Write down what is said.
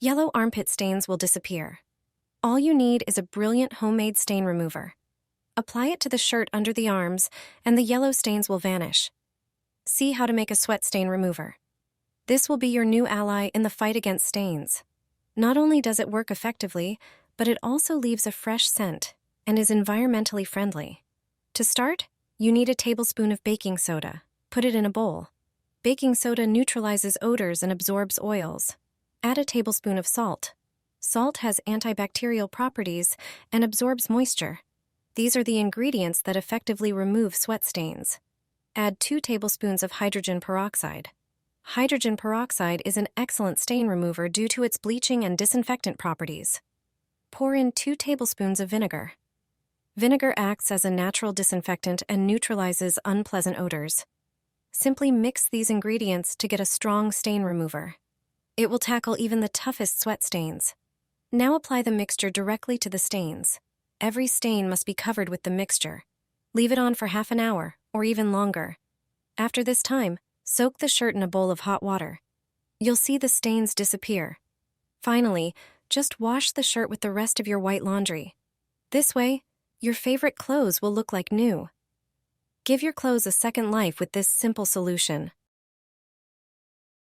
Yellow armpit stains will disappear. All you need is a brilliant homemade stain remover. Apply it to the shirt under the arms, and the yellow stains will vanish. See how to make a sweat stain remover. This will be your new ally in the fight against stains. Not only does it work effectively, but it also leaves a fresh scent and is environmentally friendly. To start, you need a tablespoon of baking soda. Put it in a bowl. Baking soda neutralizes odors and absorbs oils. Add a tablespoon of salt. Salt has antibacterial properties and absorbs moisture. These are the ingredients that effectively remove sweat stains. Add 2 tablespoons of hydrogen peroxide. Hydrogen peroxide is an excellent stain remover due to its bleaching and disinfectant properties. Pour in 2 tablespoons of vinegar. Vinegar acts as a natural disinfectant and neutralizes unpleasant odors. Simply mix these ingredients to get a strong stain remover. It will tackle even the toughest sweat stains. Now apply the mixture directly to the stains. Every stain must be covered with the mixture. Leave it on for half an hour, or even longer. After this time, soak the shirt in a bowl of hot water. You'll see the stains disappear. Finally, just wash the shirt with the rest of your white laundry. This way, your favorite clothes will look like new. Give your clothes a second life with this simple solution.